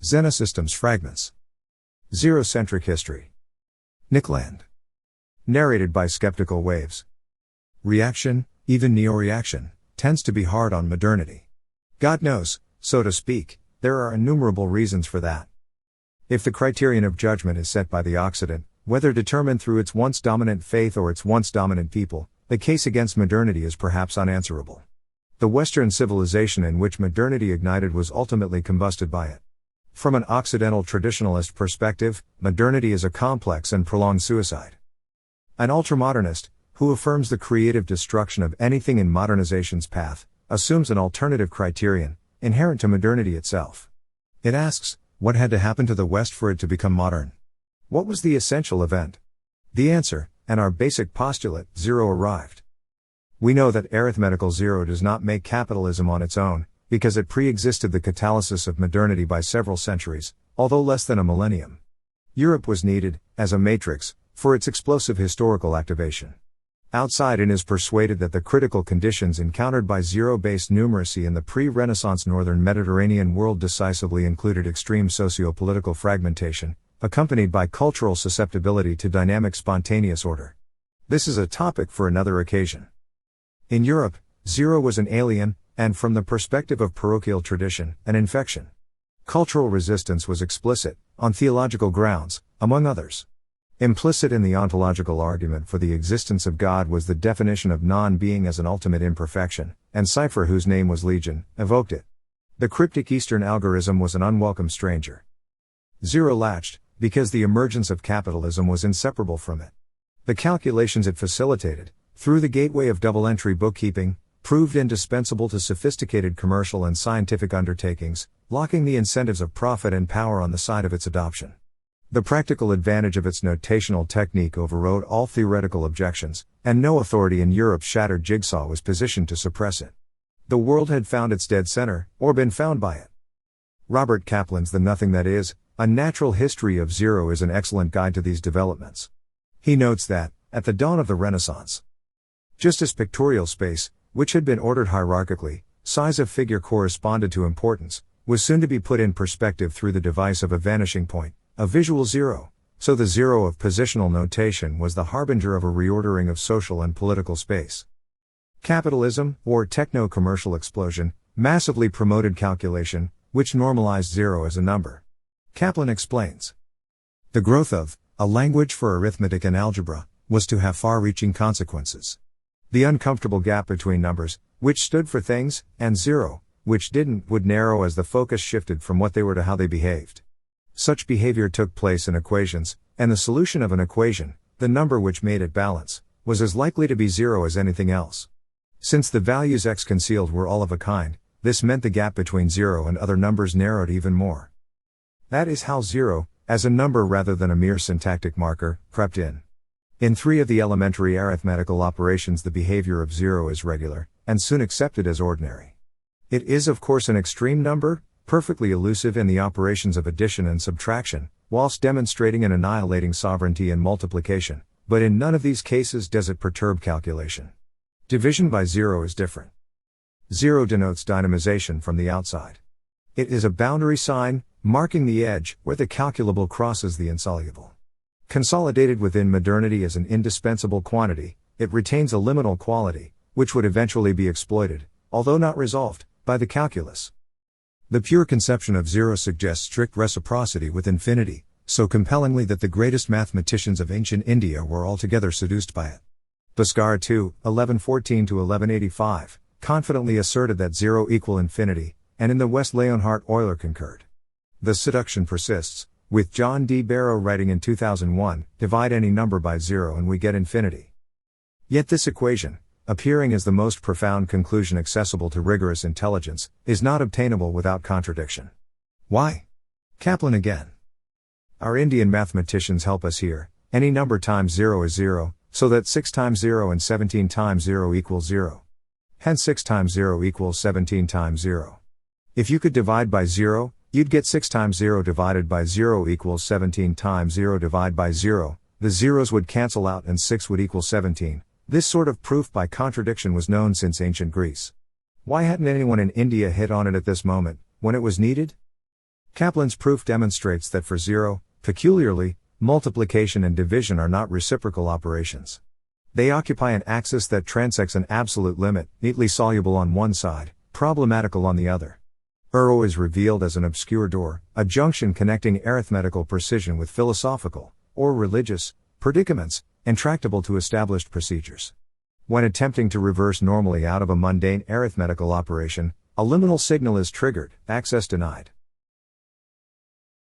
Xenosystems Fragments. Zero-Centric History. Nickland. Narrated by Skeptical Waves. Reaction, even neo-reaction, tends to be hard on modernity. God knows, so to speak, there are innumerable reasons for that. If the criterion of judgment is set by the Occident, whether determined through its once dominant faith or its once dominant people, the case against modernity is perhaps unanswerable. The Western civilization in which modernity ignited was ultimately combusted by it. From an Occidental traditionalist perspective, modernity is a complex and prolonged suicide. An ultramodernist, who affirms the creative destruction of anything in modernization's path, assumes an alternative criterion, inherent to modernity itself. It asks, what had to happen to the West for it to become modern? What was the essential event? The answer, and our basic postulate, zero, arrived. We know that arithmetical zero does not make capitalism on its own, because it pre-existed the catalysis of modernity by several centuries, although less than a millennium. Europe was needed, as a matrix, for its explosive historical activation. Outside in is persuaded that the critical conditions encountered by zero-based numeracy in the pre-Renaissance northern Mediterranean world decisively included extreme socio-political fragmentation, accompanied by cultural susceptibility to dynamic spontaneous order. This is a topic for another occasion. In Europe, zero was an alien, and from the perspective of parochial tradition, an infection. Cultural resistance was explicit, on theological grounds, among others. Implicit in the ontological argument for the existence of God was the definition of non-being as an ultimate imperfection, and Cypher, whose name was Legion, evoked it. The cryptic Eastern algorithm was an unwelcome stranger. Zero latched, because the emergence of capitalism was inseparable from it. The calculations it facilitated, through the gateway of double-entry bookkeeping, proved indispensable to sophisticated commercial and scientific undertakings, locking the incentives of profit and power on the side of its adoption. The practical advantage of its notational technique overrode all theoretical objections, and no authority in Europe's shattered jigsaw was positioned to suppress it. The world had found its dead center, or been found by it. Robert Kaplan's The Nothing That Is, A Natural History of Zero is an excellent guide to these developments. He notes that, at the dawn of the Renaissance, just as pictorial space, which had been ordered hierarchically, size of figure corresponded to importance, was soon to be put in perspective through the device of a vanishing point, a visual zero, so the zero of positional notation was the harbinger of a reordering of social and political space. Capitalism, or techno-commercial explosion, massively promoted calculation, which normalized zero as a number. Kaplan explains. The growth of a language for arithmetic and algebra was to have far-reaching consequences. The uncomfortable gap between numbers, which stood for things, and zero, which didn't, would narrow as the focus shifted from what they were to how they behaved. Such behavior took place in equations, and the solution of an equation, the number which made it balance, was as likely to be zero as anything else. Since the values x concealed were all of a kind, this meant the gap between zero and other numbers narrowed even more. That is how zero, as a number rather than a mere syntactic marker, crept in. In 3 of the elementary arithmetical operations the behavior of zero is regular, and soon accepted as ordinary. It is of course an extreme number, perfectly elusive in the operations of addition and subtraction, whilst demonstrating and annihilating sovereignty and multiplication, but in none of these cases does it perturb calculation. Division by zero is different. Zero denotes dynamization from the outside. It is a boundary sign, marking the edge, where the calculable crosses the insoluble. Consolidated within modernity as an indispensable quantity, it retains a liminal quality, which would eventually be exploited, although not resolved, by the calculus. The pure conception of zero suggests strict reciprocity with infinity, so compellingly that the greatest mathematicians of ancient India were altogether seduced by it. Bhaskara II, 1114–1185, confidently asserted that zero equal infinity, and in the West Leonhard Euler concurred. The seduction persists, with John D. Barrow writing in 2001, divide any number by zero and we get infinity. Yet this equation, appearing as the most profound conclusion accessible to rigorous intelligence, is not obtainable without contradiction. Why? Kaplan again. Our Indian mathematicians help us here. Any number times zero is zero, so that 6 times 0 and 17 times 0 equals 0. Hence 6 times 0 equals 17 times 0. If you could divide by 0, you'd get 6 times 0 divided by 0 equals 17 times 0 divided by 0, the zeros would cancel out and 6 would equal 17. This sort of proof by contradiction was known since ancient Greece. Why hadn't anyone in India hit on it at this moment, when it was needed? Kaplan's proof demonstrates that for zero, peculiarly, multiplication and division are not reciprocal operations. They occupy an axis that transects an absolute limit, neatly soluble on one side, problematical on the other. Zero is revealed as an obscure door, a junction connecting arithmetical precision with philosophical, or religious, predicaments, intractable to established procedures. When attempting to reverse normally out of a mundane arithmetical operation, a liminal signal is triggered, access denied.